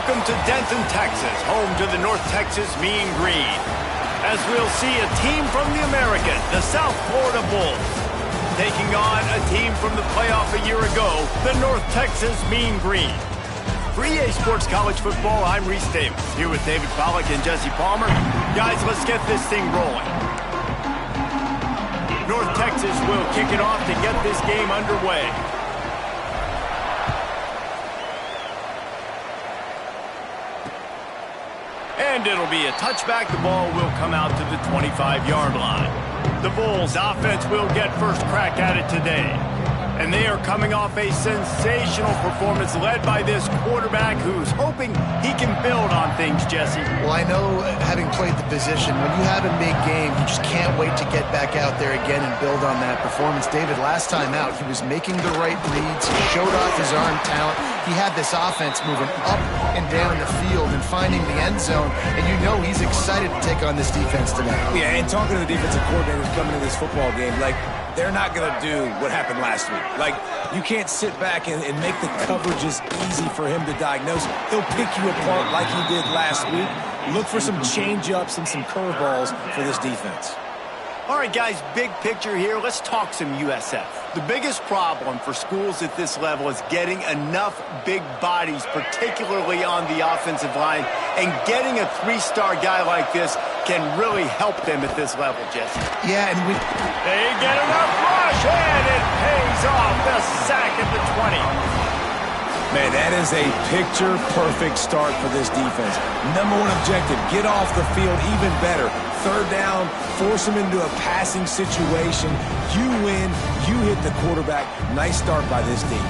Welcome to Denton, Texas, home to the North Texas Mean Green. As we'll see a team from the American, the South Florida Bulls, taking on a team from the playoff a year ago, the North Texas Mean Green. For EA Sports College Football, I'm Reese Davis, here with David Pollack and Jesse Palmer. Guys, let's get this thing rolling. North Texas will kick it off to get this game underway. And it'll be a touchback. The ball will come out to the 25-yard line. The Bulls offense will get first crack at it today. And they are coming off a sensational performance led by this quarterback who's hoping he can build on things, Jesse. Well, I know, having played the position, when you have a big game, you just can't wait to get back out there again and build on that performance. David, last time out, he was making the right reads. He showed off his arm talent. He had this offense moving up and down the field and finding the end zone. And you know he's excited to take on this defense tonight. Yeah, and talking to the defensive coordinators coming to this football game, like, they're not going to do what happened last week. Like, you can't sit back and make the coverages easy for him to diagnose. He'll pick you apart like he did last week. Look for some change-ups and some curveballs for this defense. All right, guys, big picture here. Let's talk some USF. The biggest problem for schools at this level is getting enough big bodies, particularly on the offensive line, and getting a three-star guy like this can really help them at this level, Jesse. Yeah, and they get enough rush, and it pays off. The sack at the 20. Man, that is a picture-perfect start for this defense. Number one objective, get off the field even better. Third down, force him into a passing situation. You win, you hit the quarterback. Nice start by this team.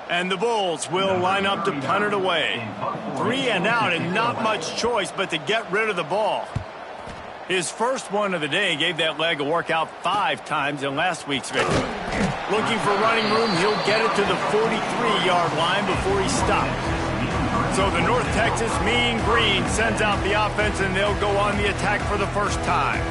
And the Bulls will line up to punt it away. 3 and out and not much choice but to get rid of the ball. His first one of the day gave that leg a workout 5 times in last week's victory. Looking for running room, he'll get it to the 43-yard line before he stops. So the North Texas Mean Green sends out the offense and they'll go on the attack for the first time.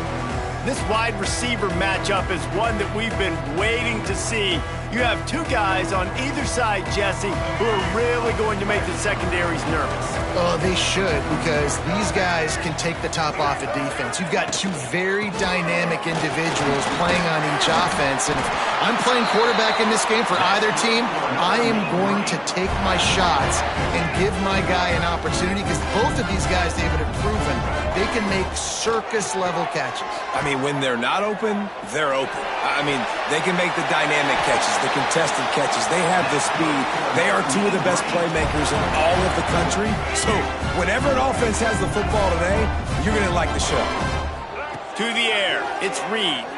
This wide receiver matchup is one that we've been waiting to see. You have 2 guys on either side, Jesse, who are really going to make the secondaries nervous. Oh, they should, because these guys can take the top off of defense. You've got 2 very dynamic individuals playing on each offense, and if I'm playing quarterback in this game for either team, I am going to take my shots and give my guy an opportunity, because both of these guys, David, have proven they can make circus-level catches. I mean, when they're not open, they're open. I mean, they can make the dynamic catches, the contested catches. They have the speed. They are 2 of the best playmakers in all of the country. So whenever an offense has the football today, you're going to like the show. To the air, it's Reed.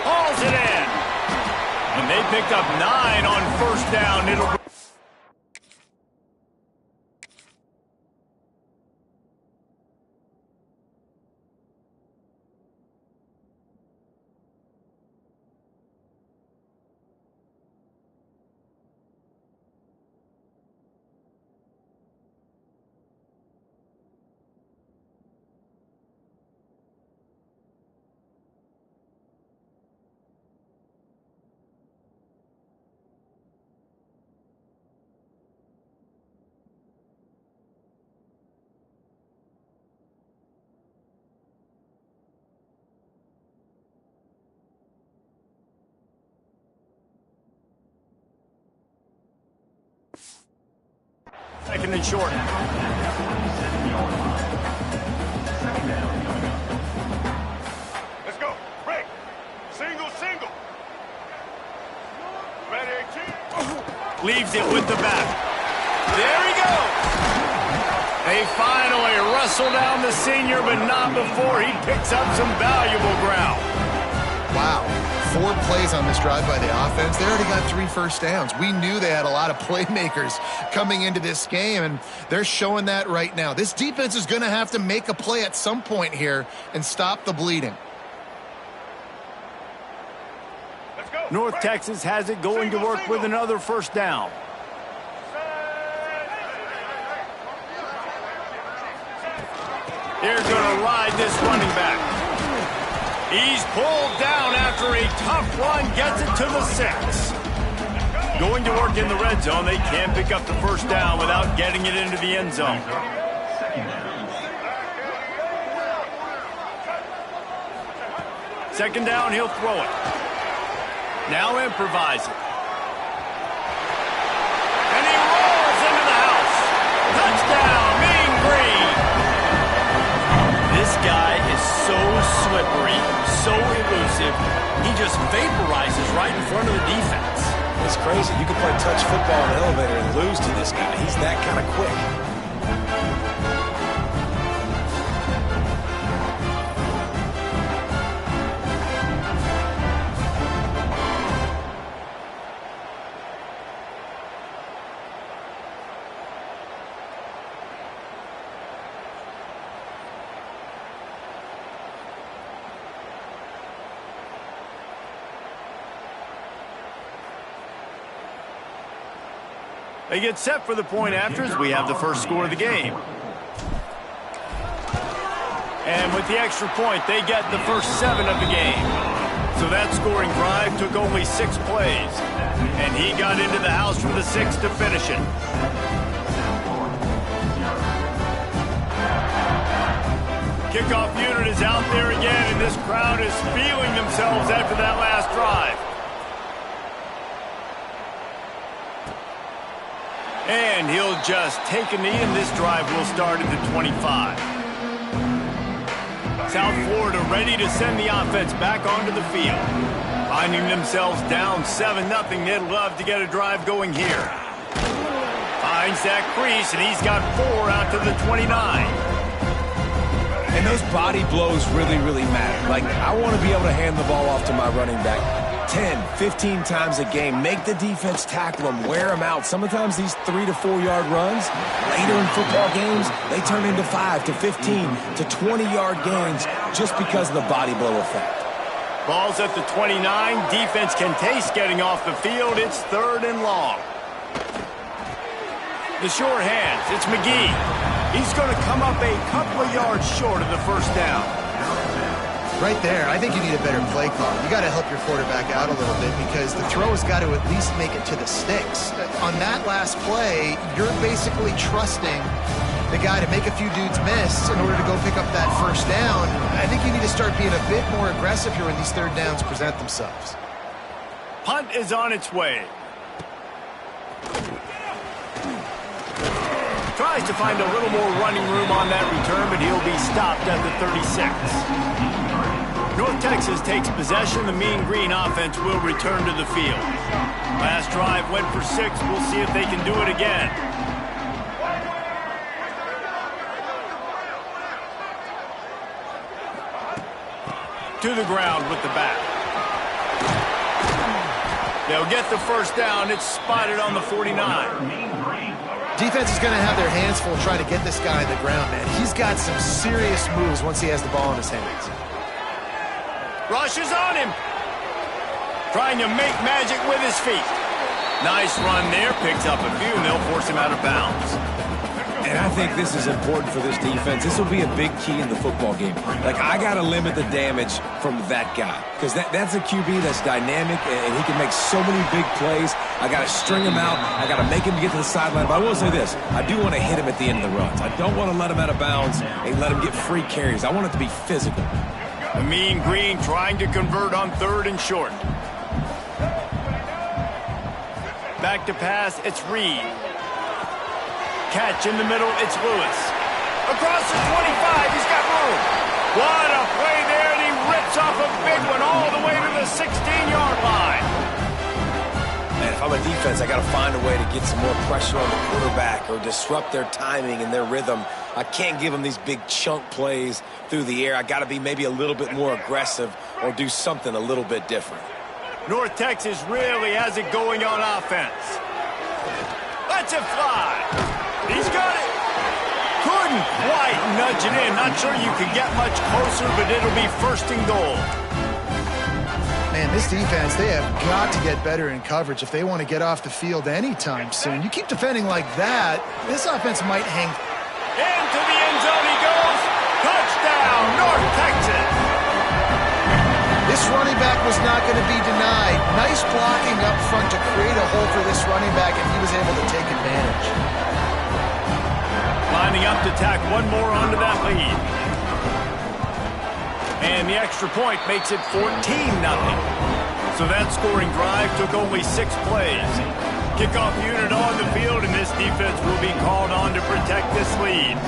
Hauls it in. And they picked up 9 on first down. It'll second and short. Let's go. Break. Single. Ready, 18. Leaves it with the back. There he goes. They finally wrestle down the senior, but not before he picks up some valuable ground. Wow. 4 plays on this drive by the offense. They already got 3 first downs. We knew they had a lot of playmakers coming into this game, and they're showing that right now. This defense is going to have to make a play at some point here and stop the bleeding. Let's go. North Texas has it going to work with another first down. They're going to ride this running back. He's pulled down after a tough run, gets it to the 6. Going to work in the red zone. They can't pick up the first down without getting it into the end zone. Second down, he'll throw it. Now improvising. And he rolls into the house. Touchdown, Mean Green. This guy is so slippery, so elusive. He just vaporizes right in front of the defense. It's crazy. You can play touch football in an elevator and lose to this guy. He's that kind of quick. They get set for the point after as we have the first score of the game. And with the extra point, they get the first 7 of the game. So that scoring drive took only 6 plays. And he got into the house for the 6th to finish it. Kickoff unit is out there again, and this crowd is feeling themselves after that last drive. And he'll just take a knee, and this drive will start at the 25. South Florida ready to send the offense back onto the field. Finding themselves down 7-0, they'd love to get a drive going here. Finds that crease, and he's got 4 out to the 29. And those body blows really, really matter. Like, I want to be able to hand the ball off to my running back 10, 15 times a game. Make the defense tackle them, wear them out. Sometimes these 3 to 4 yard runs, later in football games, they turn into 5 to 15 to 20 yard gains just because of the body blow effect. Ball's at the 29. Defense can taste getting off the field. It's 3rd and long. The short hands, it's McGee. He's going to come up a couple of yards short of the first down. Right there, I think you need a better play call. You got to help your quarterback out a little bit because the throw has got to at least make it to the sticks. On that last play, you're basically trusting the guy to make a few dudes miss in order to go pick up that first down. I think you need to start being a bit more aggressive here when these 3rd downs present themselves. Punt is on its way. Tries to find a little more running room on that return, but he'll be stopped at the 36. North Texas takes possession. The Mean Green offense will return to the field. Last drive went for 6. We'll see if they can do it again. To the ground with the back. They'll get the first down. It's spotted on the 49. Defense is going to have their hands full trying to get this guy on the ground, man. He's got some serious moves once he has the ball in his hands. Rush is on him. Trying to make magic with his feet. Nice run there. Picks up a few, and they'll force him out of bounds. And I think this is important for this defense. This will be a big key in the football game. Like, I got to limit the damage from that guy because that's a QB that's dynamic, and he can make so many big plays. I got to string him out. I got to make him get to the sideline. But I will say this. I do want to hit him at the end of the runs. I don't want to let him out of bounds and let him get free carries. I want it to be physical. The Mean Green trying to convert on 3rd and short. Back to pass, it's Reed. catch in the middle. It's Lewis. Across the 25, he's got room. What a play there, and he rips off a big one all the way to the 16-yard line. Man, if I'm a defense, I got to find a way to get some more pressure on the quarterback or disrupt their timing and their rhythm. I can't give them these big chunk plays through the air. I got to be maybe a little bit more aggressive or do something a little bit different. North Texas really has it going on offense. Lets it fly. He's got it. Couldn't quite nudge it in. Not sure you could get much closer, but it'll be first and goal. Man, this defense, they have got to get better in coverage if they want to get off the field anytime soon. You keep defending like that, this offense might hang. Into the end zone he goes. Touchdown, North Texas. This running back was not going to be denied. Nice blocking up front to create a hole for this running back, and he was able to take advantage. Lining up to tack one more onto that lead. And the extra point makes it 14-0. So that scoring drive took only 6 plays. Kickoff unit on the field, and this defense will be called on to protect this lead.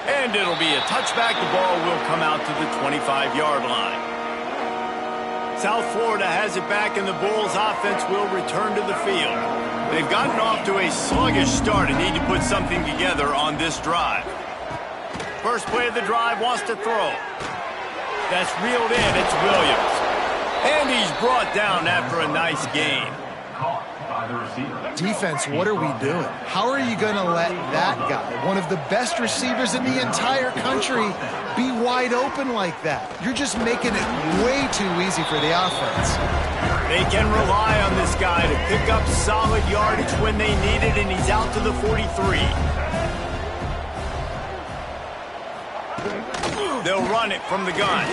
And it'll be a touchback. The ball will come out to the 25-yard line. South Florida has it back, and the Bulls offense will return to the field. They've gotten off to a sluggish start and need to put something together on this drive. First play of the drive, wants to throw. That's reeled in. It's Williams. And he's brought down after a nice gain. Defense, what are we doing? How are you going to let that guy, one of the best receivers in the entire country, be wide open like that? You're just making it way too easy for the offense. They can rely on this guy to pick up solid yardage when they need it, and he's out to the 43. They'll run it from the gun.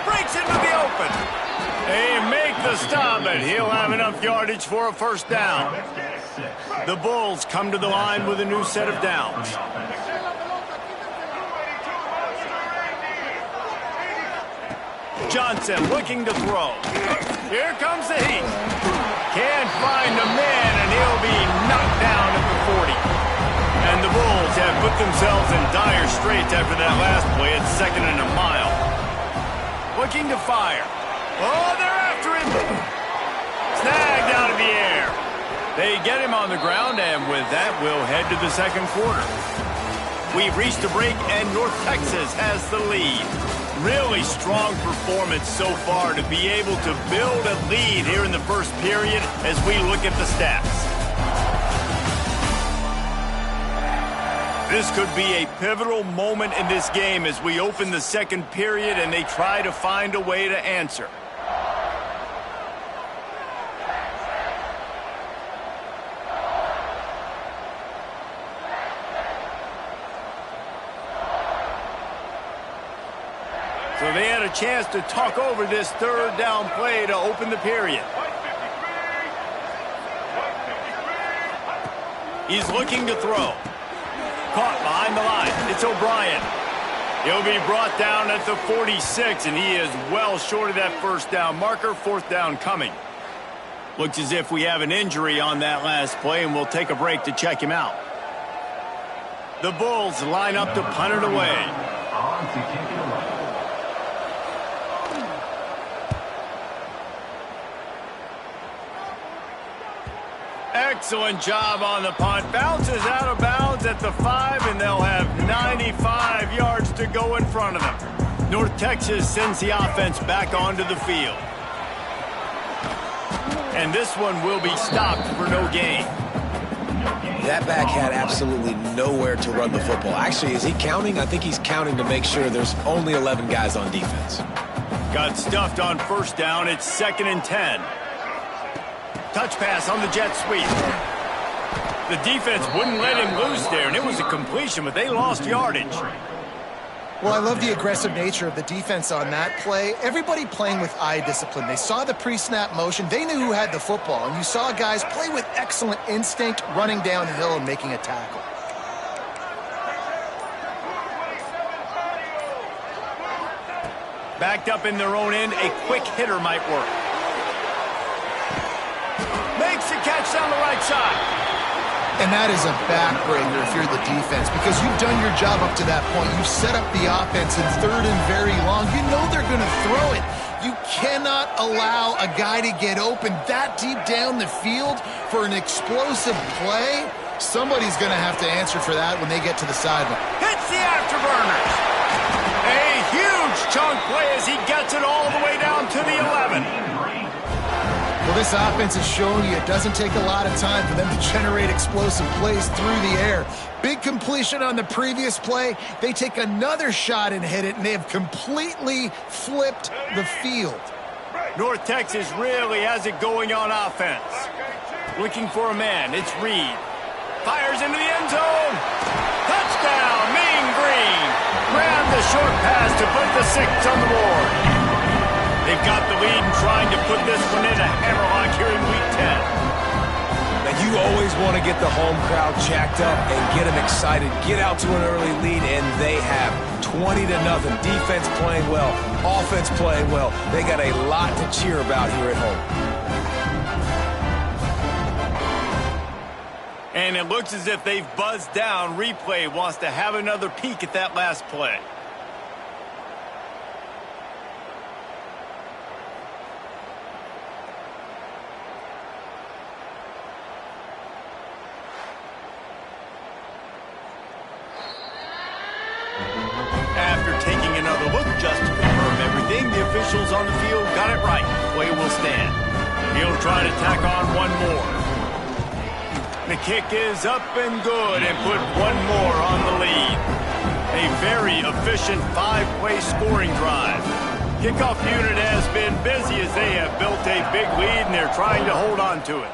Breaks into the open. They make the stop, and he'll have enough yardage for a first down. The Bulls come to the line with a new set of downs. Johnson looking to throw. Here comes the heat. Can't find a man, and he'll be knocked down at the 40. And the Bulls have put themselves in dire straits after that last play at 2nd and a mile. Looking to fire. Oh, they're after him. Snagged out of the air. They get him on the ground, and with that, we'll head to the second quarter. We've reached a break, and North Texas has the lead. Really strong performance so far to be able to build a lead here in the first period as we look at the stats. This could be a pivotal moment in this game as we open the second period and they try to find a way to answer. So they had a chance to talk over this third down play to open the period. He's looking to throw. Caught behind the line. It's O'Brien. He'll be brought down at the 46, and he is well short of that first down marker. Fourth down coming. Looks as if we have an injury on that last play, and we'll take a break to check him out. The Bulls line up to punt it away. Excellent job on the punt. Bounces out of bounds at the 5, and they'll have 95 yards to go in front of them. North Texas sends the offense back onto the field. And this one will be stopped for no gain. That back had absolutely nowhere to run the football. Actually, is he counting? I think he's counting to make sure there's only 11 guys on defense. Got stuffed on first down. It's 2nd and 10. Touch pass on the jet sweep. The defense wouldn't let him loose there, and it was a completion, but they lost yardage. Well, I love the aggressive nature of the defense on that play. Everybody playing with eye discipline. They saw the pre-snap motion. They knew who had the football, and you saw guys play with excellent instinct, running downhill and making a tackle. Backed up in their own end, a quick hitter might work. Makes the catch down the right side. And that is a backbreaker if you're the defense, because you've done your job up to that point. You've set up the offense in third and very long. You know they're going to throw it. You cannot allow a guy to get open that deep down the field for an explosive play. Somebody's going to have to answer for that when they get to the sideline. Hits the afterburners. A huge chunk play as he gets it all the way down to the 11. Well, this offense is showing you it doesn't take a lot of time for them to generate explosive plays through the air. Big completion on the previous play. They take another shot and hit it, and they have completely flipped the field. North Texas really has it going on offense. Looking for a man. It's Reed. Fires into the end zone. Touchdown, Mean Green. Grab the short pass to put the 6 on the board. They've got the lead and trying to put this one in a hammerlock here in Week 10. Now, you always want to get the home crowd jacked up and get them excited. Get out to an early lead, and they have 20-0. Defense playing well, offense playing well. They got a lot to cheer about here at home. And it looks as if they've buzzed down. Replay wants to have another peek at that last play. After taking another look just to confirm everything, the officials on the field got it right. Play will stand. He'll try to tack on one more. The kick is up and good and put one more on the lead. A very efficient 5-play scoring drive. Kickoff unit has been busy as they have built a big lead and they're trying to hold on to it.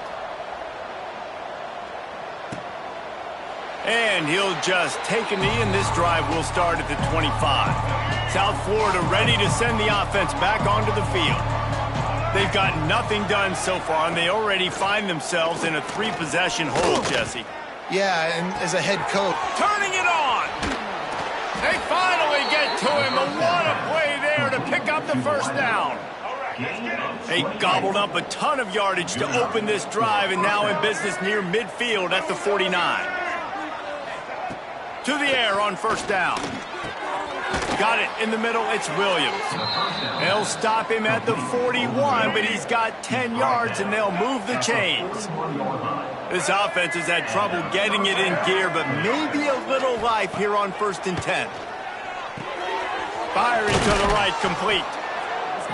And he'll just take a knee, and this drive will start at the 25. South Florida ready to send the offense back onto the field. They've got nothing done so far, and they already find themselves in a 3-possession hole, Jesse. Yeah, and as a head coach. Turning it on. They finally get to him, and what a play there to pick up the first down. They gobbled up a ton of yardage to open this drive, and now in business near midfield at the 49. To the air on first down. Got it in the middle. It's Williams. They'll stop him at the 41, but he's got 10 yards, and they'll move the chains. This offense has had trouble getting it in gear, but maybe a little life here on 1st and 10. Firing to the right, complete.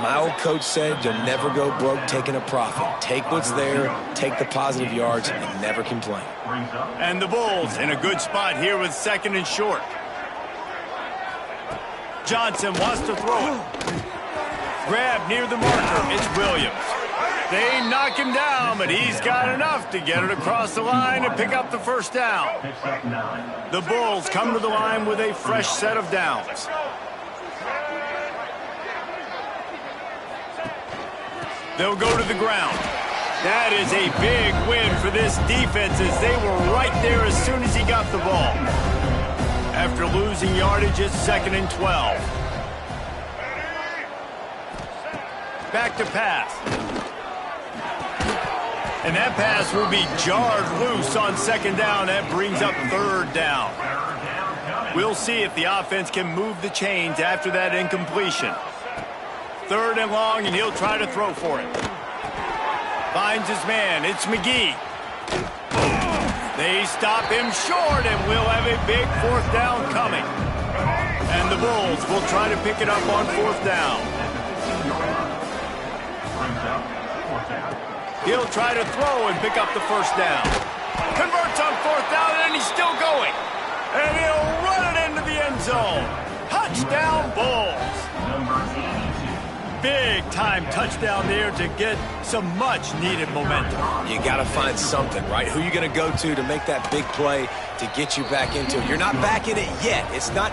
My old coach said you'll never go broke taking a profit. Take what's there, take the positive yards, and never complain. And the Bulls in a good spot here with 2nd and short. Johnson wants to throw it. Grab near the marker. It's Williams. They knock him down, but he's got enough to get it across the line and pick up the first down. The Bulls come to the line with a fresh set of downs. They'll go to the ground. That is a big win for this defense as they were right there as soon as he got the ball. After losing yardage, it's 2nd and 12. Back to pass. And that pass will be jarred loose on 2nd down. That brings up 3rd down. We'll see if the offense can move the chains after that incompletion. 3rd and long, and he'll try to throw for it. Finds his man. It's McGee. They stop him short, and we'll have a big 4th down coming. And the Bulls will try to pick it up on 4th down. He'll try to throw and pick up the first down. Converts on 4th down, and he's still going. And he'll run it into the end zone. Touchdown, Bulls. Big-time touchdown there to get some much-needed momentum. You got to find something, right? Who are you going to go to make that big play to get you back into it? You're not back in it yet. It's not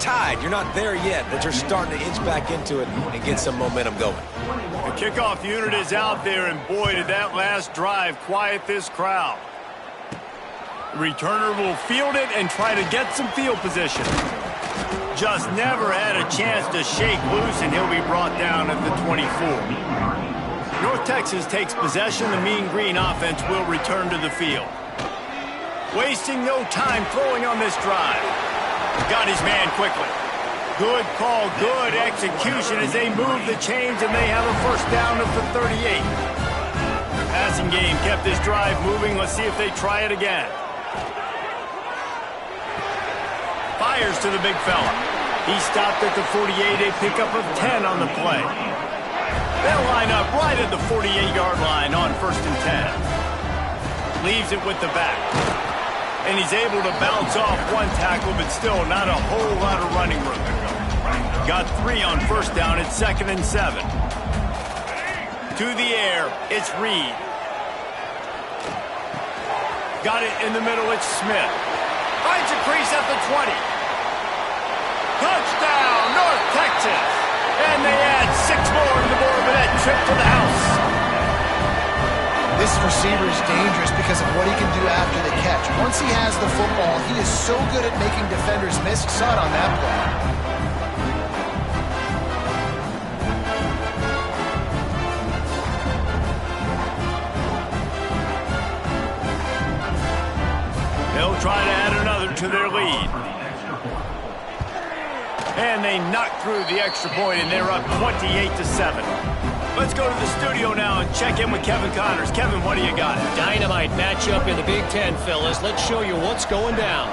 tied. You're not there yet, but you're starting to inch back into it and get some momentum going. The kickoff unit is out there, and boy, did that last drive quiet this crowd. The returner will field it and try to get some field position. Just never had a chance to shake loose, and he'll be brought down at the 24. North Texas takes possession. The Mean Green offense will return to the field. Wasting no time throwing on this drive. Got his man quickly. Good call, good execution as they move the chains, and they have a first down at the 38. Passing game kept this drive moving. Let's see if they try it again. Fires to the big fella. He stopped at the 48, a pickup of 10 on the play. They'll line up right at the 48-yard line on 1st and 10. Leaves it with the back. And he's able to bounce off one tackle, but still not a whole lot of running room. Got 3 on first down at 2nd and 7. To the air, it's Reed. Got it in the middle, it's Smith. Finds a crease at the 20. Touchdown, North Texas. And they add 6 more to the board with that trip to the house. This receiver is dangerous because of what he can do after the catch. Once he has the football, he is so good at making defenders miss. You saw it on that play. They'll try to add another to their lead. And they knock through the extra point, and they're up 28-7. Let's go to the studio now and check in with Kevin Connors. Kevin, what do you got? Dynamite matchup in the Big Ten, fellas. Let's show you what's going down.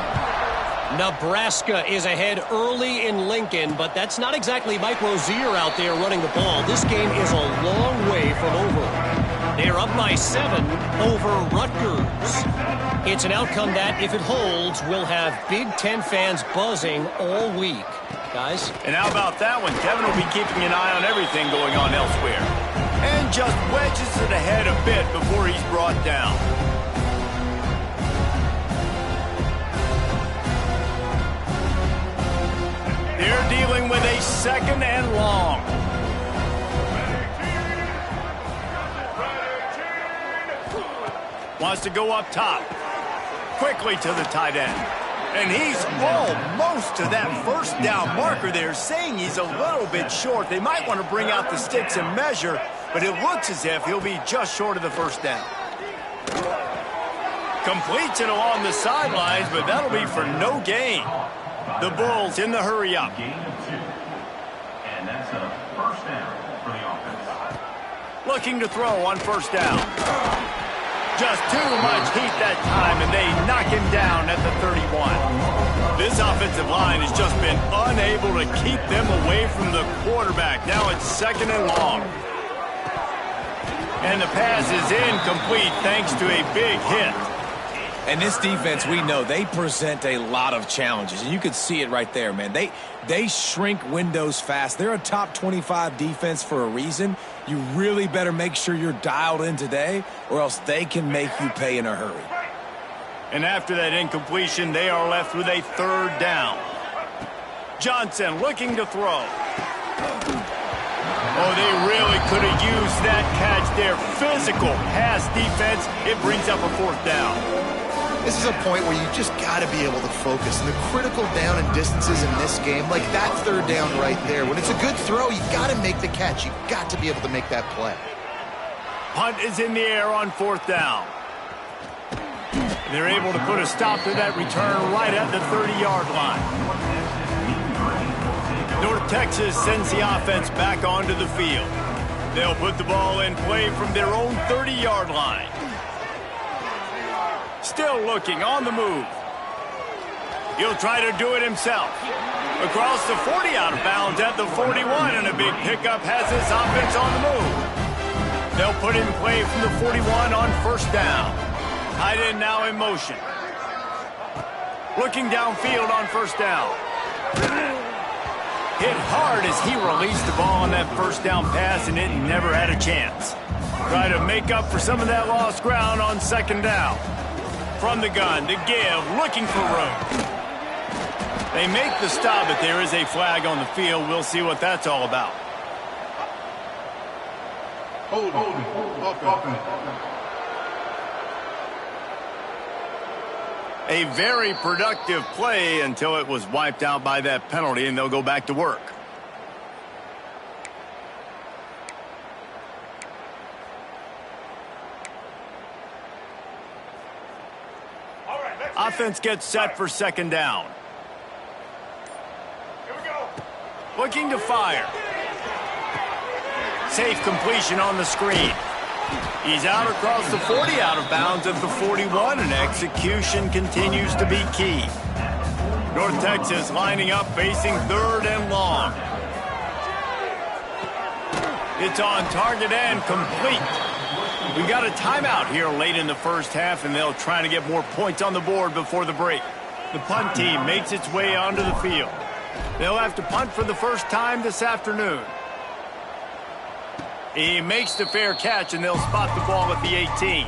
Nebraska is ahead early in Lincoln, but that's not exactly Mike Rozier out there running the ball. This game is a long way from over. They're up by 7 over Rutgers. It's an outcome that, if it holds, will have Big Ten fans buzzing all week. Guys? And how about that one? Kevin will be keeping an eye on everything going on elsewhere. And just wedges it ahead a bit before he's brought down. They're dealing with a 2nd and long. Wants to go up top. Quickly to the tight end. And he's almost to that first down marker there, saying he's a little bit short. They might want to bring out the sticks and measure, but it looks as if he'll be just short of the first down. Completes it along the sidelines, but that'll be for no gain. The Bulls in the hurry up. And that's a first down for the offense. Looking to throw on first down. Just too much heat that time, and they knock him down at the 31. This offensive line has just been unable to keep them away from the quarterback. Now it's 2nd and long. And the pass is incomplete thanks to a big hit. And this defense, we know, they present a lot of challenges. And you can see it right there, man. They shrink windows fast. They're a top 25 defense for a reason. You really better make sure you're dialed in today, or else they can make you pay in a hurry. And after that incompletion, they are left with a 3rd down. Johnson looking to throw. Oh, they really could have used that catch there. Physical pass defense. It brings up a 4th down. This is a point where you just got to be able to focus. And the critical down and distances in this game, like that 3rd down right there, when it's a good throw, you got to make the catch. You got to be able to make that play. Punt is in the air on 4th down. They're able to put a stop to that return right at the 30-yard line. North Texas sends the offense back onto the field. They'll put the ball in play from their own 30-yard line. Still looking on the move. He'll try to do it himself. Across the 40, out of bounds at the 41, and a big pickup has his offense on the move. They'll put in play from the 41 on first down. Tight end now in motion. Looking downfield on first down. Hit hard as he released the ball on that first down pass, and it never had a chance. Try to make up for some of that lost ground on 2nd down. From the gun, to give, looking for room. They make the stop, but there is a flag on the field. We'll see what that's all about. Hold on. A very productive play until it was wiped out by that penalty, and they'll go back to work. All right, let's Offense gets set for second down. Here we go. Looking to fire. Safe completion on the screen. He's out across the 40, out of bounds at the 41, and execution continues to be key. North Texas lining up, facing third and long. It's on target and complete. We got a timeout here late in the first half, and they'll try to get more points on the board before the break. The punt team makes its way onto the field. They'll have to punt for the first time this afternoon. He makes the fair catch, and they'll spot the ball at the 18.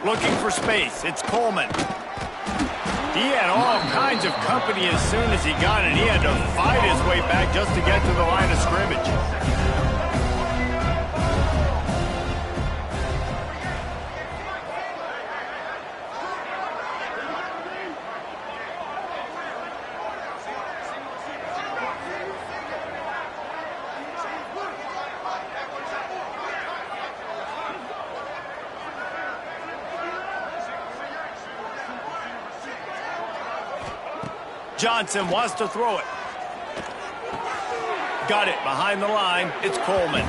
Looking for space. It's Coleman. He had all kinds of company as soon as he got it. He had to fight his way back just to get to the line of scrimmage. Johnson wants to throw it. Got it behind the line. It's Coleman.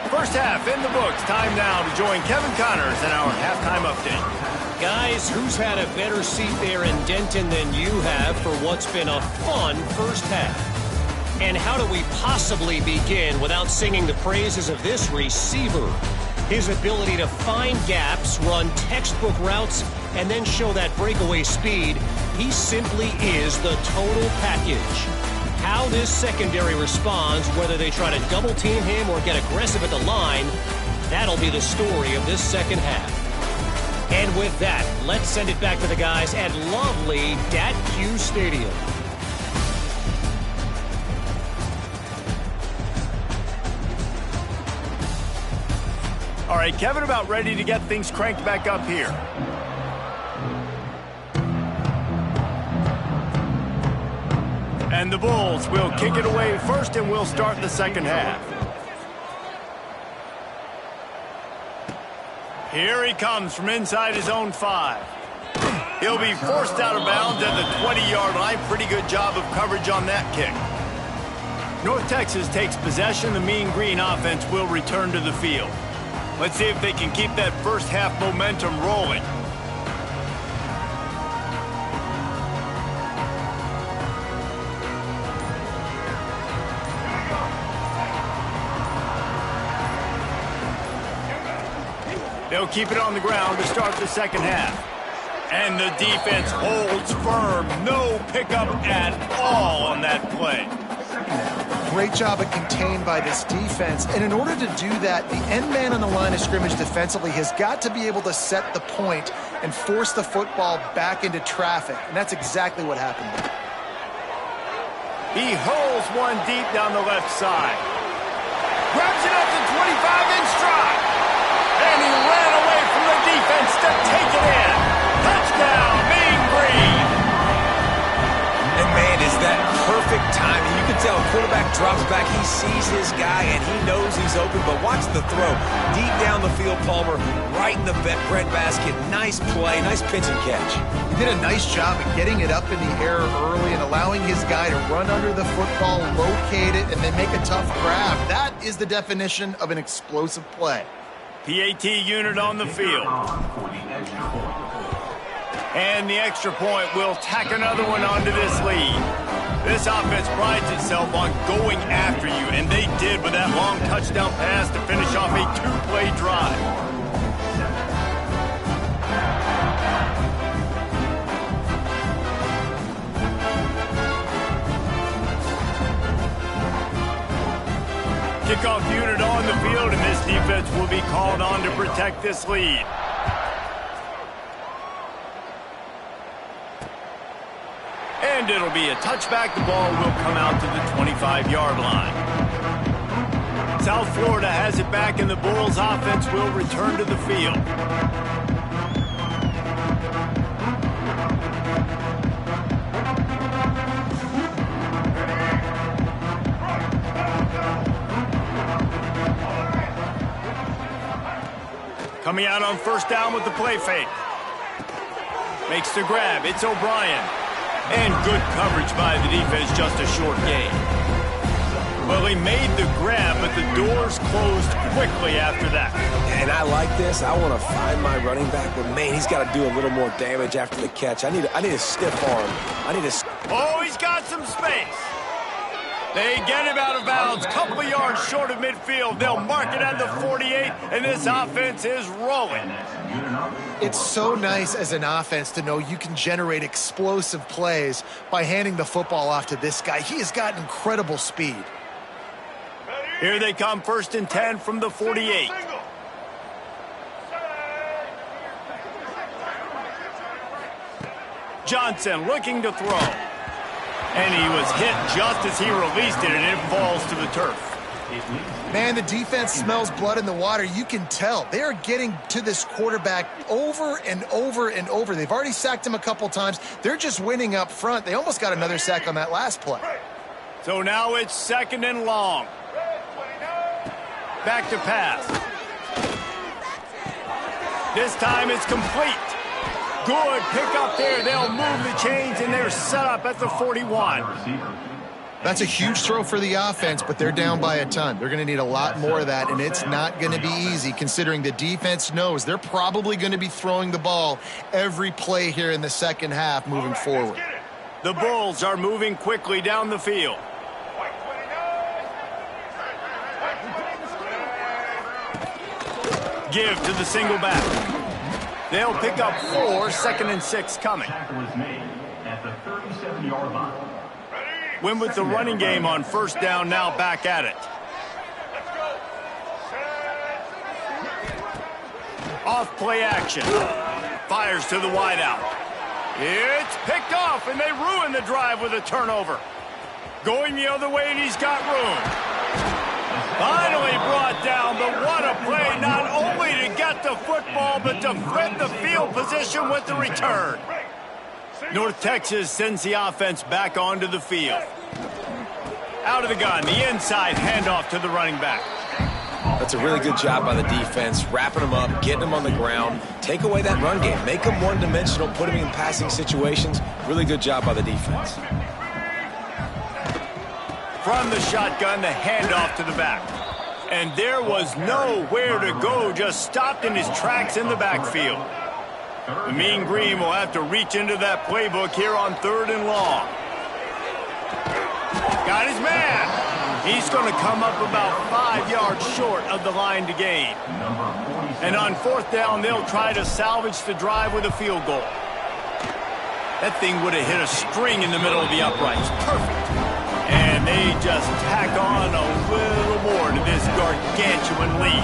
First half in the books. Time now to join Kevin Connors in our halftime update. Guys, who's had a better seat there in Denton than you have for what's been a fun first half? And how do we possibly begin without singing the praises of this receiver? His ability to find gaps, run textbook routes, and then show that breakaway speed. He simply is the total package. How this secondary responds, whether they try to double team him or get aggressive at the line, that'll be the story of this second half. And with that, let's send it back to the guys at lovely Dat-Q Stadium. All right, Kevin, about ready to get things cranked back up here. And the Bulls will kick it away first, and we'll start the second half. Here he comes from inside his own 5. He'll be forced out of bounds at the 20-yard line. Pretty good job of coverage on that kick. North Texas takes possession. The Mean Green offense will return to the field. Let's see if they can keep that first half momentum rolling. They'll keep it on the ground to start the second half. And the defense holds firm. No pickup at all on that play. Great job of contained by this defense. And in order to do that, the end man on the line of scrimmage defensively has got to be able to set the point and force the football back into traffic. And that's exactly what happened. He hurls one deep down the left side. Grabs it up to 25 in stride. And he ran away from the defense to take it in. Touchdown, Mean Green. And man, is that perfect timing. You can tell a quarterback drops back. He sees his guy, and he knows he's open. But watch the throw. Deep down the field, Palmer, right in the breadbasket. Nice play, nice pitch and catch. He did a nice job of getting it up in the air early and allowing his guy to run under the football, locate it, and then make a tough grab. That is the definition of an explosive play. PAT unit on the field. And the extra point will tack another one onto this lead. This offense prides itself on going after you, and they did with that long touchdown pass to finish off a 2-play drive. Kickoff unit on the field, and this defense will be called on to protect this lead. And it'll be a touchback. The ball will come out to the 25-yard line. South Florida has it back, and the Bulls offense will return to the field. Coming out on first down with the play fake. Makes the grab. It's O'Brien. And good coverage by the defense, just a short gain. Well, he made the grab, but the doors closed quickly after that. And I like this. I want to find my running back, but man, he's got to do a little more damage after the catch. I need a stiff arm. Oh, he's got some space. They get him out of bounds, couple of yards short of midfield. They'll mark it at the 48, and this offense is rolling. It's so nice as an offense to know you can generate explosive plays by handing the football off to this guy. He has got incredible speed. Here they come, 1st and 10 from the 48. Johnson looking to throw. And he was hit just as he released it, and it falls to the turf. Man, the defense smells blood in the water. You can tell. They are getting to this quarterback over and over and over. They've already sacked him a couple times. They're just winning up front. They almost got another sack on that last play. So now it's 2nd and long. Back to pass. This time it's complete. Good pick up there. They'll move the chains, and they're set up at the 41. That's a huge throw for the offense, but they're down by a ton. They're going to need a lot more of that, and it's not going to be easy considering the defense knows they're probably going to be throwing the ball every play here in the second half moving forward. The Bulls are moving quickly down the field. Give to the single back. They'll pick up 4, 2nd and 6 coming. At the 37-yard line. Win with the running game on first down, now back at it. Off play action. Fires to the wideout. It's picked off, and they ruin the drive with a turnover. Going the other way, and he's got room. Finally brought down, but what a play, not only to get the football, but to flip the field position with the return. North Texas sends the offense back onto the field. Out of the gun, the inside handoff to the running back. That's a really good job by the defense, wrapping them up, getting them on the ground. Take away that run game. Make them one-dimensional, put them in passing situations. Really good job by the defense. From the shotgun, the handoff to the back. And there was nowhere to go, just stopped in his tracks in the backfield. The Mean Green will have to reach into that playbook here on 3rd and long. Got his man. He's going to come up about 5 yards short of the line to gain. And on 4th down, they'll try to salvage the drive with a field goal. That thing would have hit a string in the middle of the uprights. Perfect. And they just tack on a little more to this gargantuan lead.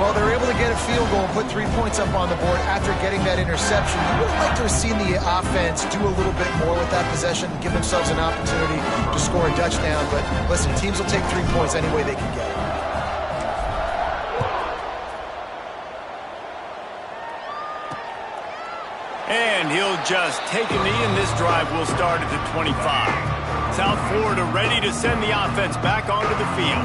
Well, they're able to get a field goal and put 3 points up on the board after getting that interception. You would have liked to have seen the offense do a little bit more with that possession and give themselves an opportunity to score a touchdown. But listen, teams will take 3 points any way they can get it. And he'll just take a knee, and this drive will start at the 25. South Florida ready to send the offense back onto the field.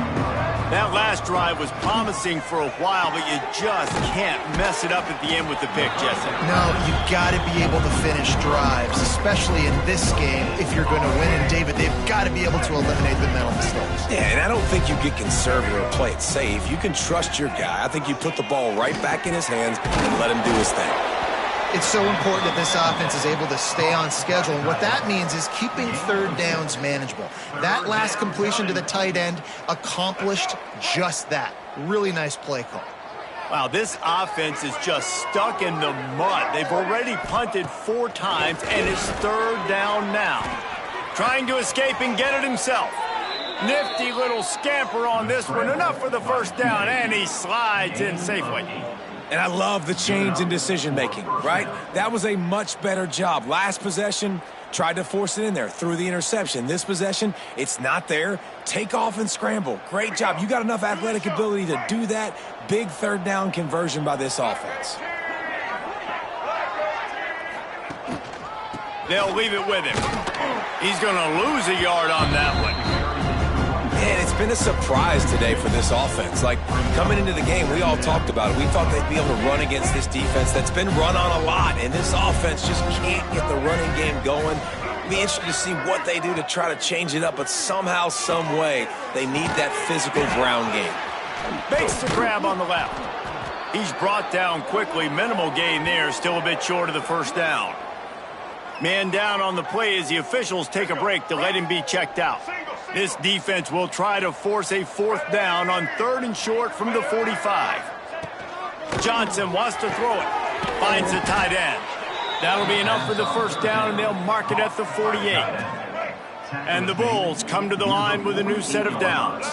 That last drive was promising for a while, but you just can't mess it up at the end with the pick, Jesse. No, you've got to be able to finish drives, especially in this game if you're going to win. And, David, they've got to be able to eliminate the mental mistakes. Yeah, and I don't think you get conservative or play it safe. You can trust your guy. I think you put the ball right back in his hands and let him do his thing. It's so important that this offense is able to stay on schedule. And what that means is keeping 3rd downs manageable. That last completion to the tight end accomplished just that. Really nice play call. Wow, this offense is just stuck in the mud. They've already punted 4 times, and it's 3rd down now. Trying to escape and get it himself. Nifty little scamper on this one. Enough for the first down, and he slides in safely. And I love the change in decision-making, right? That was a much better job. Last possession, Tried to force it in there, threw the interception. This possession, it's not there. Take off and scramble. Great job. You got enough athletic ability to do that. Big third down conversion by this offense. They'll leave it with him. He's going to lose a yard on that one. Man, it's been a surprise today for this offense. Like, coming into the game, we all talked about it. We thought they'd be able to run against this defense that's been run on a lot, and this offense just can't get the running game going. It'll be interesting to see what they do to try to change it up, but somehow, some way, they need that physical ground game. Makes the grab on the left. He's brought down quickly. Minimal gain there, still a bit short of the first down. Man down on the play as the officials take a break to let him be checked out. This defense will try to force a fourth down on 3rd and short from the 45. Johnson wants to throw it. Finds the tight end. That'll be enough for the first down, and they'll mark it at the 48. And the Bulls come to the line with a new set of downs.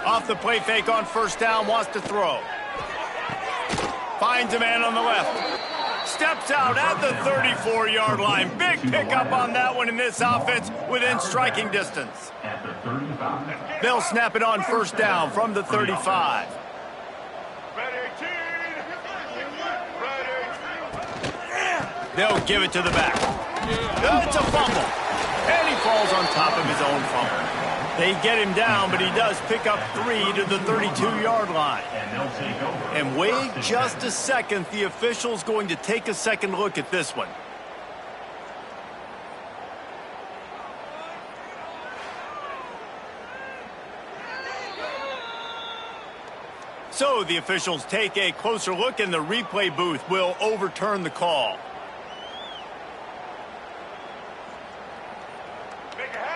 Off the play fake on first down, wants to throw. Finds a man on the left. Steps out at the 34-yard line. Big pickup on that one in this offense within striking distance. They'll snap it on first down from the 35. They'll give it to the back. It's a fumble. And he falls on top of his own fumble. They get him down, but he does pick up 3 to the 32-yard line. And wait just a second. The official's going to take a second look at this one. So the officials take a closer look, and the replay booth will overturn the call.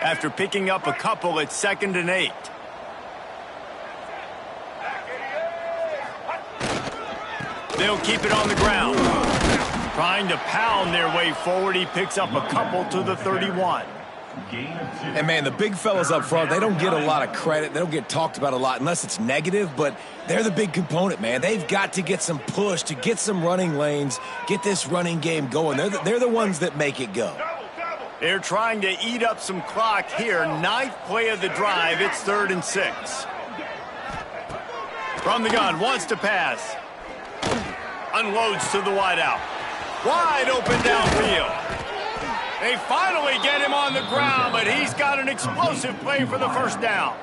After picking up a couple, it's 2nd and 8. They'll keep it on the ground. Trying to pound their way forward. He picks up a couple to the 31. And, man, the big fellas up front, they don't get a lot of credit. They don't get talked about a lot unless it's negative, but they're the big component, man. They've got to get some push, to get some running lanes, get this running game going. They're the ones that make it go. They're trying to eat up some clock here. 9th play of the drive. It's 3rd and 6. From the gun, wants to pass. Unloads to the wideout. Wide open downfield. They finally get him on the ground, but he's got an explosive play for the first down.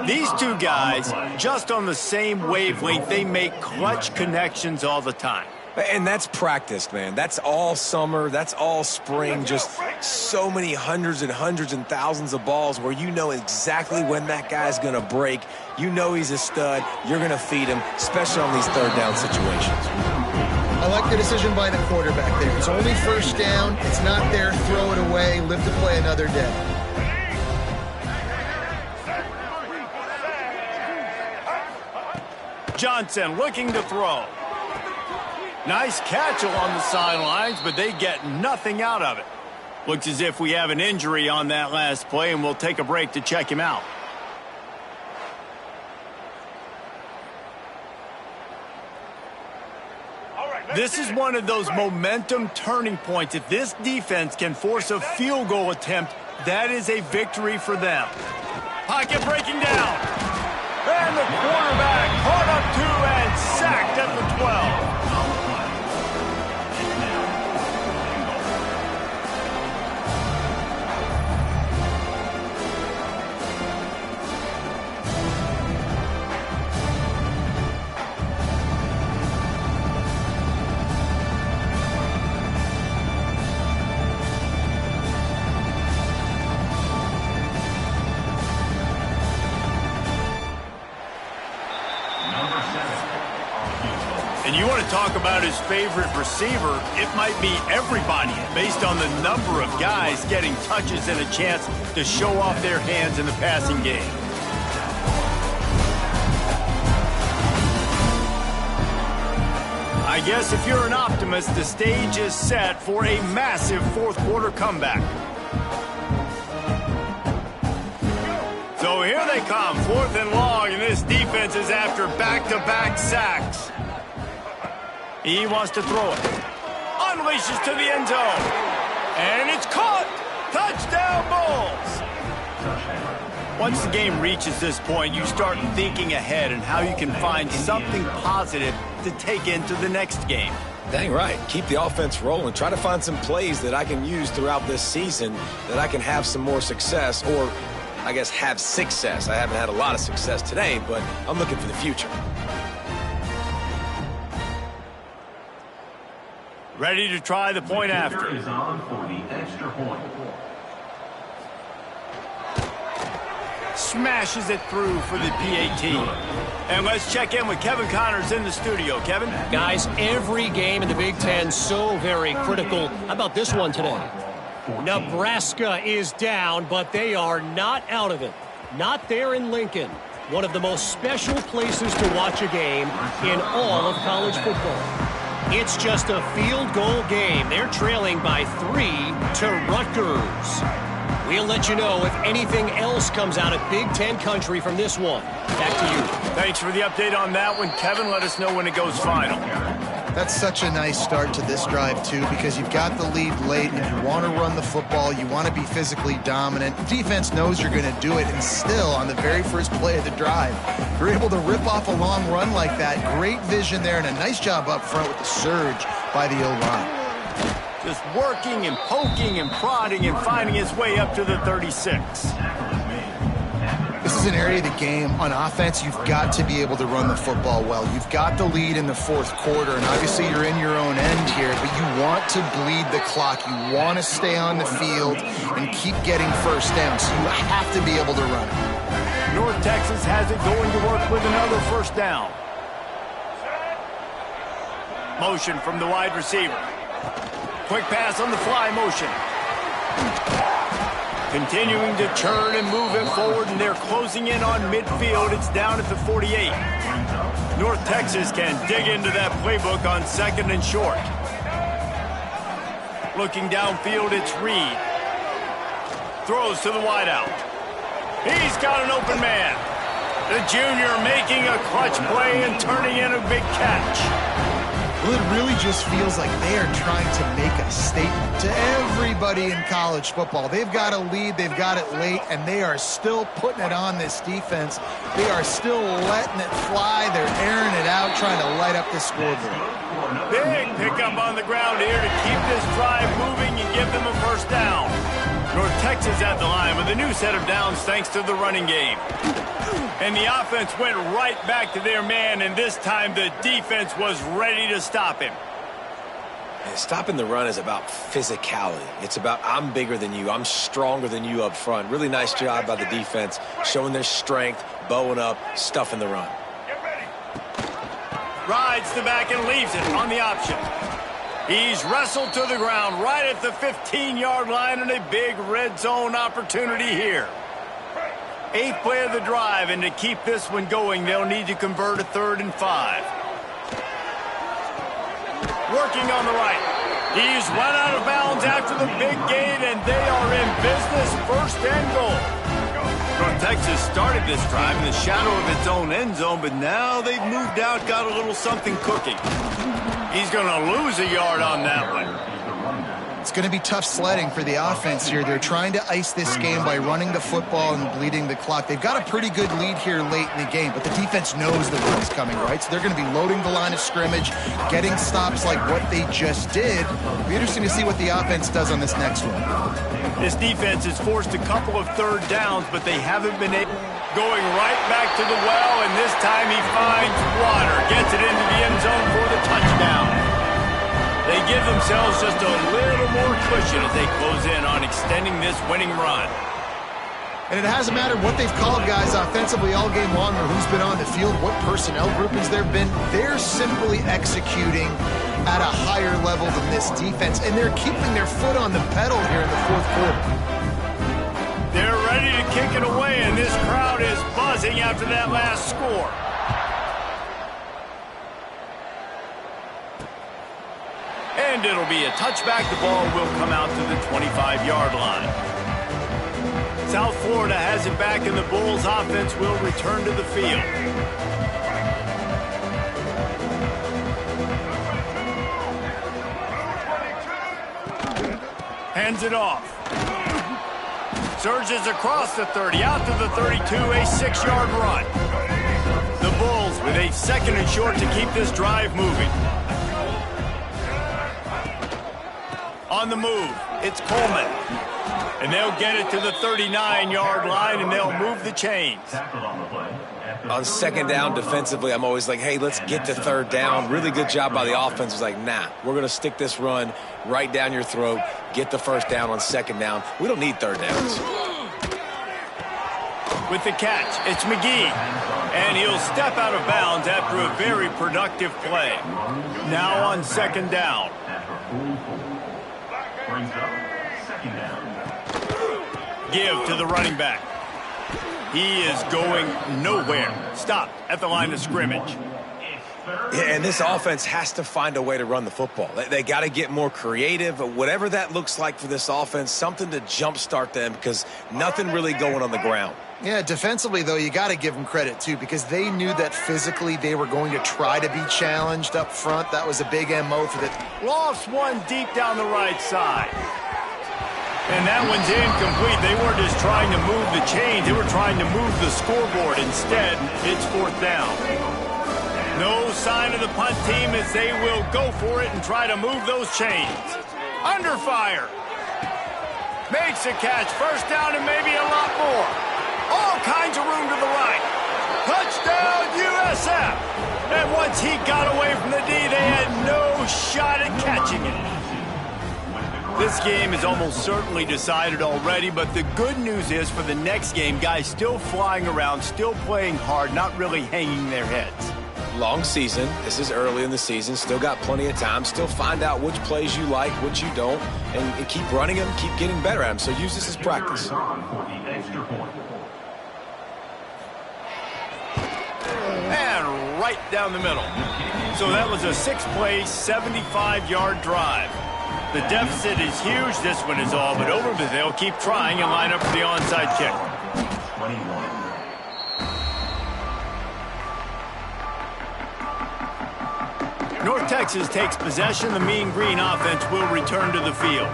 These two guys, just on the same wavelength, they make clutch connections all the time. And that's practice, man. That's all summer. That's all spring. Just so many hundreds and thousands of balls where you know exactly when that guy's going to break. You know he's a stud. You're going to feed him, especially on these third down situations. I like the decision by the quarterback there. It's only first down. It's not there. Throw it away. Live to play another day. Johnson looking to throw. Nice catch along the sidelines, but they get nothing out of it. Looks as if we have an injury on that last play, and we'll take a break to check him out. This is one of those momentum turning points. If this defense can force a field goal attempt, that is a victory for them. Pocket breaking down. And the quarterback caught up to and sacked at the 12. And you want to talk about his favorite receiver, it might be everybody based on the number of guys getting touches and a chance to show off their hands in the passing game. I guess if you're an optimist, the stage is set for a massive fourth quarter comeback. So here they come, 4th and long, and this defense is after back-to-back sacks. He wants to throw it. unleashes to the end zone. And it's caught. Touchdown, Bulls. Once the game reaches this point, you start thinking ahead and how you can find something positive to take into the next game. Dang right. Keep the offense rolling. Try to find some plays that I can use throughout this season that I can have some more success, or I guess have success. I haven't had a lot of success today, but I'm looking for the future. Ready to try the point after. Is on for the extra point. Smashes it through for the PAT. And let's check in with Kevin Connors in the studio. Kevin? Guys, every game in the Big Ten so very critical. How about this one today? Nebraska is down, but they are not out of it. Not there in Lincoln. One of the most special places to watch a game in all of college football. It's just a field goal game. They're trailing by 3 to Rutgers. We'll let you know if anything else comes out of Big Ten country from this one. Back to you. Thanks for the update on that one, Kevin. Let us know when it goes final. That's such a nice start to this drive, too, because you've got the lead late, and you want to run the football. You want to be physically dominant. The defense knows you're going to do it, and still, on the very first play of the drive, you're able to rip off a long run like that. Great vision there, and a nice job up front with the surge by the O-line. Just working and poking and prodding and finding his way up to the 36. This is an area of the game on offense you've got to be able to run the football well. You've got the lead in the fourth quarter, and obviously you're in your own end here, but you want to bleed the clock. You want to stay on the field and keep getting first down, so you have to be able to run it. North Texas has it going to work with another first down. Motion from the wide receiver. Quick pass on the fly motion. Continuing to turn and move it forward, and they're closing in on midfield. It's down at the 48. North Texas can dig into that playbook on second and short. Looking downfield, it's Reed. Throws to the wideout. He's got an open man. The junior making a clutch play and turning in a big catch. Well, it really just feels like they are trying to make a statement to everybody in college football. They've got a lead, they've got it late, and they are still putting it on this defense. They are still letting it fly. They're airing it out, trying to light up the scoreboard. Big pickup on the ground here to keep this drive moving and give them a first down. North Texas at the line with a new set of downs thanks to the running game. And the offense went right back to their man, and this time the defense was ready to stop him. And stopping the run is about physicality. It's about I'm bigger than you, I'm stronger than you up front. Really nice job by the defense, showing their strength, bowing up, stuffing the run. Rides the back and leaves it on the option. He's wrestled to the ground right at the 15-yard line, and a big red zone opportunity here. 8th play of the drive, and to keep this one going, they'll need to convert a 3rd and 5. Working on the right. He's run out of bounds after the big gain, and they are in business, 1st and goal. North Texas started this drive in the shadow of its own end zone, but now they've moved out, got a little something cooking. He's going to lose a yard on that one. It's going to be tough sledding for the offense here. They're trying to ice this game by running the football and bleeding the clock. They've got a pretty good lead here late in the game, but the defense knows the run's coming, right? So they're going to be loading the line of scrimmage, getting stops like what they just did. It'll be interesting to see what the offense does on this next one. This defense has forced a couple of 3rd downs, but they haven't been able. Going right back to the well, and this time he finds water. Gets it into the end zone for the touchdown. They give themselves just a little more cushion as they close in on extending this winning run. And it hasn't mattered what they've called, guys, offensively all game long, or who's been on the field, what personnel groupings there have been. They're simply executing at a higher level than this defense, and they're keeping their foot on the pedal here in the 4th quarter. They're ready to kick it away, and this crowd is buzzing after that last score. And it'll be a touchback. The ball will come out to the 25-yard line. South Florida has it back, and the Bulls offense will return to the field. Hands it off. Surges across the 30, out to the 32, a 6-yard run. The Bulls with a 2nd and short to keep this drive moving. On the move, it's Coleman. And they'll get it to the 39-yard line, and they'll move the chains. On 2nd down defensively, I'm always like, hey, let's get to 3rd down. Really good job by the offense. It's like, nah, we're going to stick this run right down your throat, get the 1st down on 2nd down. We don't need 3rd downs. With the catch, it's McGee. And he'll step out of bounds after a very productive play. Now on 2nd down. Brings up 2nd down. Give to the running back. He is going nowhere. Stop at the line of scrimmage. Yeah, and this offense has to find a way to run the football. They got to get more creative, whatever that looks like for this offense, something to jumpstart them because nothing really going on the ground. Yeah, defensively, though, you got to give them credit, too, because they knew that physically they were going to try to be challenged up front. That was a big MO for the... Lost one deep down the right side. And that one's incomplete. They weren't just trying to move the chains. They were trying to move the scoreboard. Instead, it's 4th down. No sign of the punt team as they will go for it and try to move those chains. Under fire. Makes a catch. 1st down and maybe a lot more. All kinds of room to the right. Touchdown, USF. And once he got away from the D, they had no shot at catching it. This game is almost certainly decided already, but the good news is for the next game, guys still flying around, still playing hard, not really hanging their heads. Long season. This is early in the season. Still got plenty of time. Still find out which plays you like, which you don't, and keep running them, keep getting better at them. So use this as practice. And right down the middle. So that was a 6-play, 75-yard drive. The deficit is huge. This one is all but over, but they'll keep trying and line up for the onside kick. 21. North Texas takes possession. The Mean Green offense will return to the field.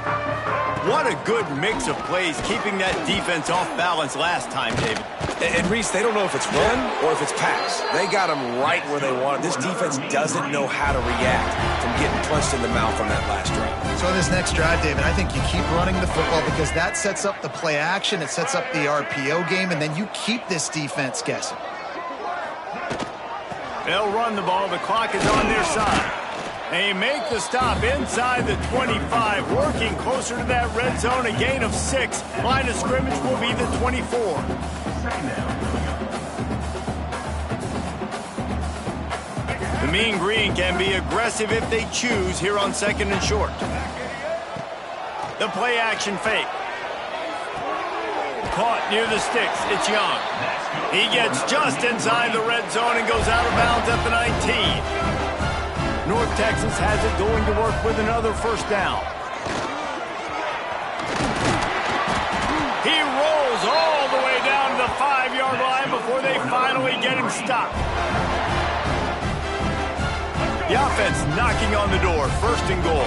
What a good mix of plays, keeping that defense off balance last time, David. And Reese, they don't know if it's run or if it's pass. They got them right where they want it. This defense doesn't know how to react from getting punched in the mouth on that last drive. So on this next drive, David, I think you keep running the football because that sets up the play action, it sets up the RPO game, and then you keep this defense guessing. They'll run the ball. The clock is on their side. They make the stop inside the 25, working closer to that red zone, a gain of 6. Line of scrimmage will be the 24. The Mean Green can be aggressive if they choose here on 2nd and short. The play action fake. Caught near the sticks. It's Young. He gets just inside the red zone and goes out of bounds at the 19. North Texas has it going to work with another 1st down. He rolls all the way down to the 5-yard line before they finally get him stopped. The offense knocking on the door. 1st and goal.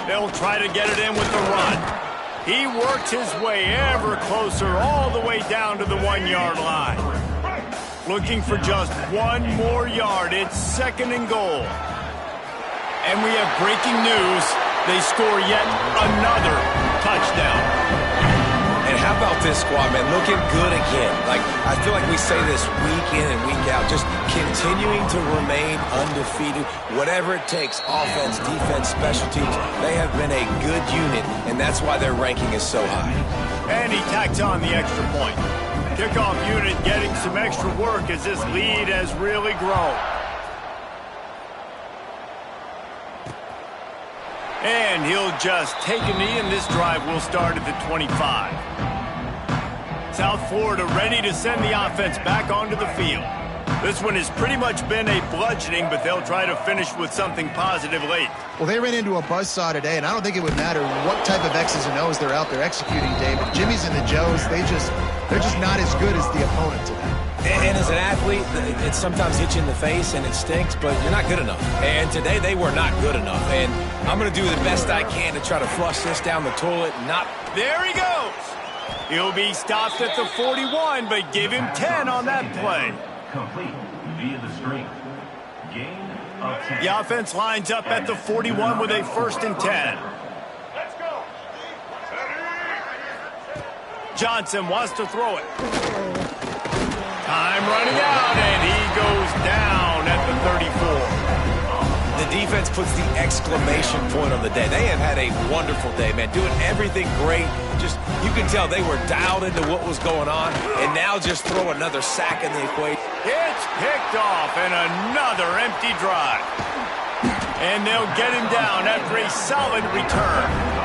They'll try to get it in with the run. He works his way ever closer all the way down to the 1-yard line. Looking for just 1 more yard. It's 2nd and goal. And we have breaking news. They score yet another touchdown. And how about this squad, man? Looking good again. Like, I feel like we say this week in and week out, just continuing to remain undefeated. Whatever it takes, offense, defense, special teams, they have been a good unit, and that's why their ranking is so high. And he tacks on the extra point. Kickoff unit getting some extra work as this lead has really grown. And he'll just take a knee, and this drive will start at the 25. South Florida ready to send the offense back onto the field. This one has pretty much been a bludgeoning, but they'll try to finish with something positive late. Well, they ran into a buzzsaw today, and I don't think it would matter what type of X's and O's they're out there executing, David. Jimmy's and the Joes, they're just not as good as the opponent today. And as an athlete, it sometimes hits you in the face and it stinks, but you're not good enough. And today they were not good enough. And I'm going to do the best I can to try to flush this down the toilet. There he goes. He'll be stopped at the 41, but give him 10 on that play. Complete via the screen. Gain of 10. The offense lines up at the 41 with a 1st and 10. Let's go. Johnson wants to throw it. Time running out, and he goes down at the 34. The defense puts the exclamation point on the day. They have had a wonderful day, man, doing everything great. Just, you can tell they were dialed into what was going on, and now just throw another sack in the equation. It's picked off, and another empty drive. And they'll get him down after a solid return.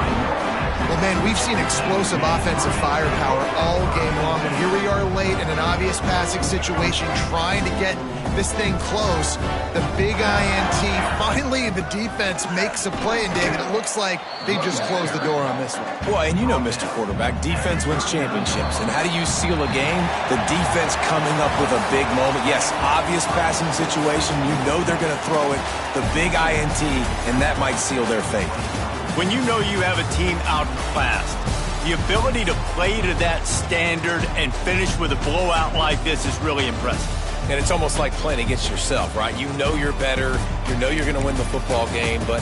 Well, man, we've seen explosive offensive firepower all game long, and here we are late in an obvious passing situation trying to get this thing close. The big INT, finally the defense makes a play, and David, it looks like they just closed the door on this one. Well, and you know, Mr. Quarterback, defense wins championships. And how do you seal a game? The defense coming up with a big moment. Yes, obvious passing situation. You know they're going to throw it. The big INT, and that might seal their fate. When you know you have a team outclassed, the ability to play to that standard and finish with a blowout like this is really impressive. And it's almost like playing against yourself, right? You know you're better. You know you're going to win the football game, but